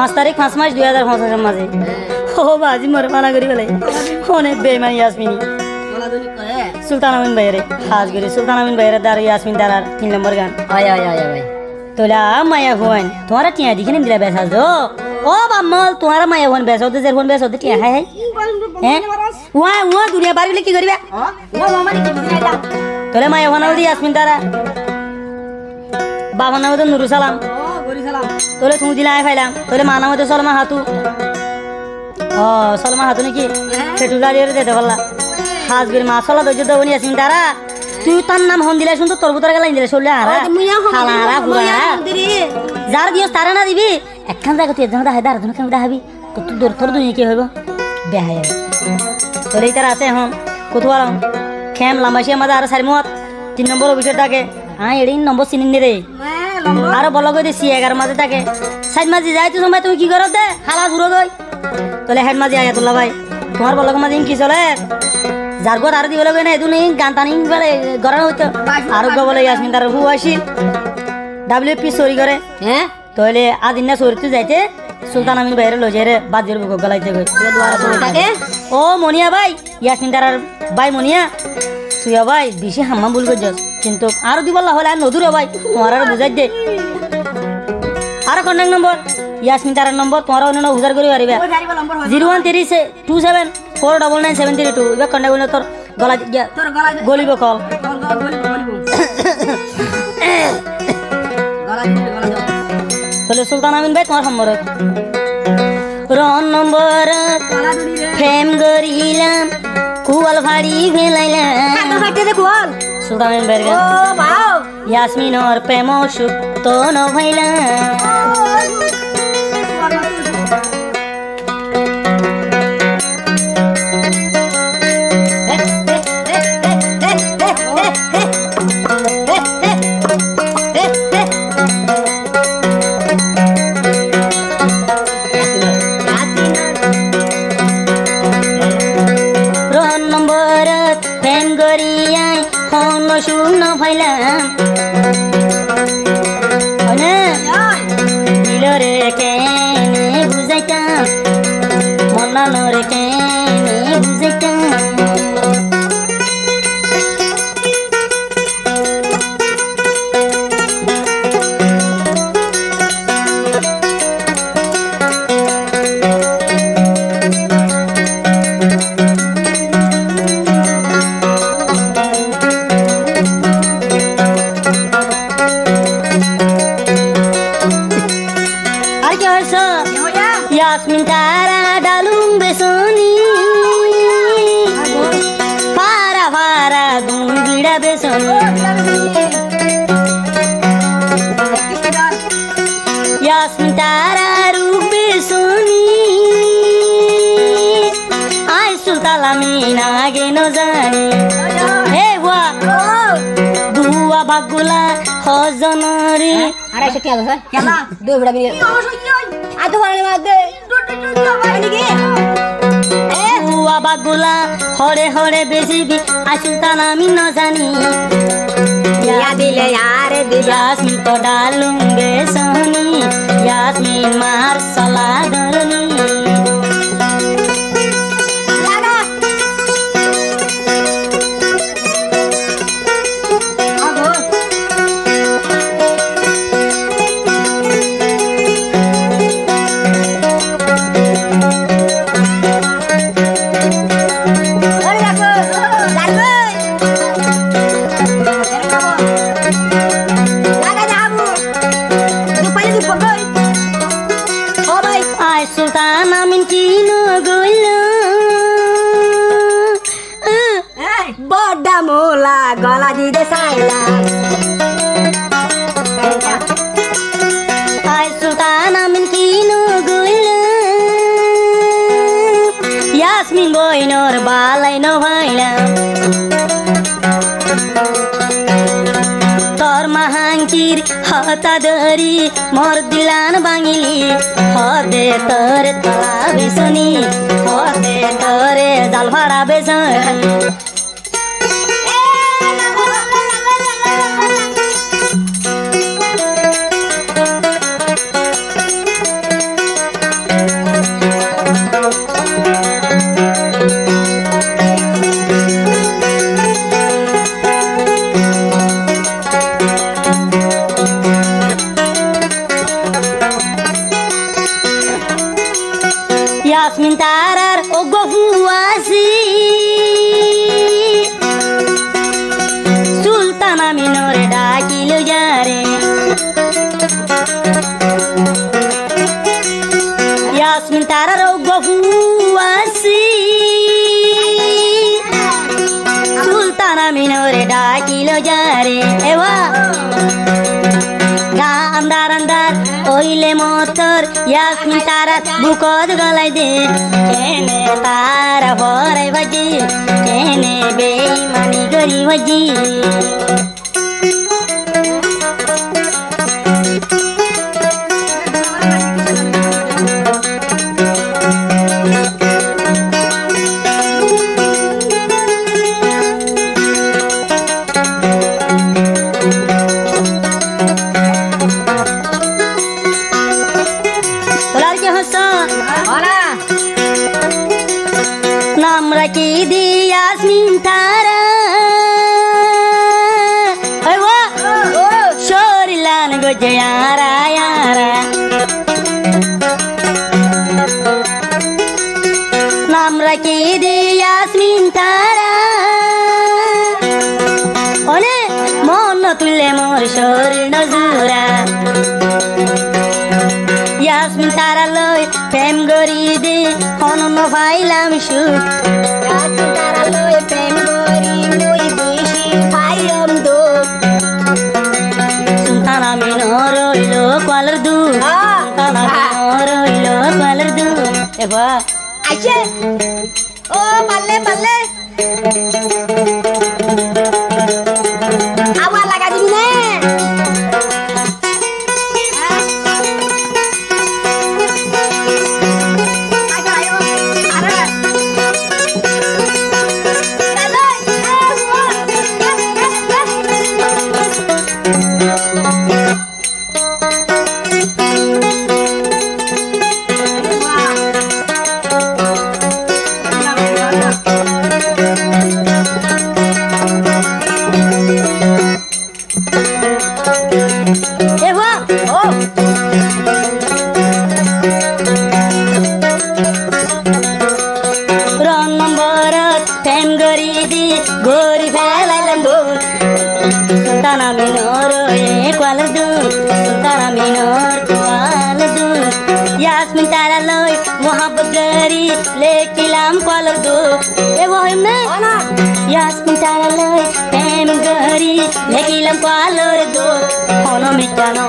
5 তারিখ 5 মাস 2025 মাঝে ও বাজি মর মানা করি বলে অনেক বেইমান ইয়াসমিনী সুলতান আমিন ভাইরে খাস করে সুলতান আমিন ভাইরে দার ইয়াসমিন দারার 3 নম্বর গান আয় আয় আয় ভাই তোলা মায়া হুয়ান তোমারা টিয়া দিকে দিলা বেসা দো ও বাম্মল তোমারা মায়া হুয়ান বেসা দে জের হুয়ান বেসা দে টিয়া হ্যাঁ হ্যাঁ ওয়া দুনিয়া বাড়ি গেলে কি করবে তোলে মায়া হুয়ান দি ইয়াসমিন দারা বাবার নাম তো নুরু সালাম তোলে তুমি দিলা ফাইলাম তোলে মা নাম তো সলমা হাতু ও সলমা হাতু নাকি সেটু দাঁড়িয়ে যেতে পারলা খাস করে মা সলা দর্জ দেবনি ইয়াসমিন দারা তুই তার নাম হন দিলে শুন তো তোর ভিতরে গেলাম দিলে চললে হারা হালা হারা পুরা যার দিও তারা না দিবি একখান জায়গা তুই একজন দেখা আর একজন দেখাবি তো তুই দূর তোর দুই কি হইব দেখা যাবে তোর এই তার আছে এখন কোথাও খেম লাম্বাসিয়া মাঝে আরো 4 মত 3 নম্বর অফিসের থাকে এড়ি নম্বর চিনি নি রে আরো বলো গই দিছি 11 মাঝে থাকে 7 মাঝে যাই তো সময় তুমি কি করো দে হালা ঘুরো গই তোলে হেড মাঝে আয়াতুল্লাহ ভাই তোমার বলো মাঝে কি চলে যার ঘর আর দিবলে না এদু নেই গান টানি বলে গরম হইতো আরোগ্য বলে ইয়াসমিন তার হু আসিল ডাব্লিউপি সরি করে হ্যাঁ তাহলে আদিন না সরিতে যাইতে সুলতান আমিন বাইরে লজে রে বাজের বুক গলাইতে গই ও মনিয়া ভাই ইয়াসমিন তার ভাই মনিয়া তুই ভাই বেশি হাম্মা ভুল করছস কিন্তু আর দিবলা হলে আর নদুর ভাই তোমার আর বুঝাই দে আর কন্টাক্ট নম্বর ইয়াসমিন তার নম্বর তোমার অন্য উজার করে পারিবা 01327479932 এবার কন্টাক্ট করলে তোর গলা গলিব কল তাহলে সুলতান আমিন ভাই তোমার নম্বর রন নম্বর ফ্রেম গরিলাম কুয়াল ভাড়ি ভেলাইলাম সুলতান আমিন ভাই ইয়াসমিনর প্রেম সুক্ত নভাইলাম শূন্য ভাইলাম দিলরে কেনে বুঝাইতাম মনালরে কেনে বুঝাইতাম यास्मिन तारा डालूं बेसोनी फारा फारा दूंगिड़ा बेसोनी यास्मिन तारा रूप बेसोनी आय सुल्ताला मीना गे न जानी हे हुआ दुआ बागुला हजनरी अरे से क्या है क्या दो बड़ा मिल आधो वाले मादे ए हुआ बागुला हरे हरे बेसिबी आसुल्तान आमी न जानी या दिले यार यास्मिन तो डालूंगे सोनी यास्मिन मार सला धरनी सुल्तान आमिन किनो गइलो बड्डा मोला गला दिदे साइला आय सुल्तान आमिन किनो गइलो यास्मिन बइनर बालाई नभइला तोर महांकीर हता दरी मोर दिलान बांगिली हदे तोरे तला बेसनी हदे तोरे जाल भाड़ा बेसन সুলতানা মিনরে ডাকিল যারে ইয়াসমিন তারার গফু আসি সুলতানা মিনরে ডাকিল যারে এবা গা আন্দার আন্দার ওইলে মতর ইয়াসমিন তারা বুকত গলাই দে কেনে তারা ভরাই বাজি কেনে বেইমানি গরি বাজি नाम रखी दी यास्मीन तारा शोरिलान गोजे यारा यारा नाम रखी दी यास्मीन तारा ओने मन तुले मोर शोरिल नजुरा यास्मीन तारा लय प्रेम गरी दे অনন্য পাইলাম সুখ ইয়াসমিন তারা লয় প্রেম গরি মুই বেশি পাইলাম দুঃখ সুলতানা মিনর রইল কলর দু সুলতানা মিনর রইল কলর দু এবা আইছে ও পাল্লে পাল্লে আবার লাগা দিবি না गोरी फैलाइलाम बोल सुल्ताना मिनर क्वालर दू सुल्ताना मिनर क्वालर दू यास्मिन तारा लय मोहब्बत गरी लेकिलाम क्वालर दू ए वहिम ने यास्मिन तारा लय प्रेम गरी लेकिलाम क्वालर दू होनो मिटानो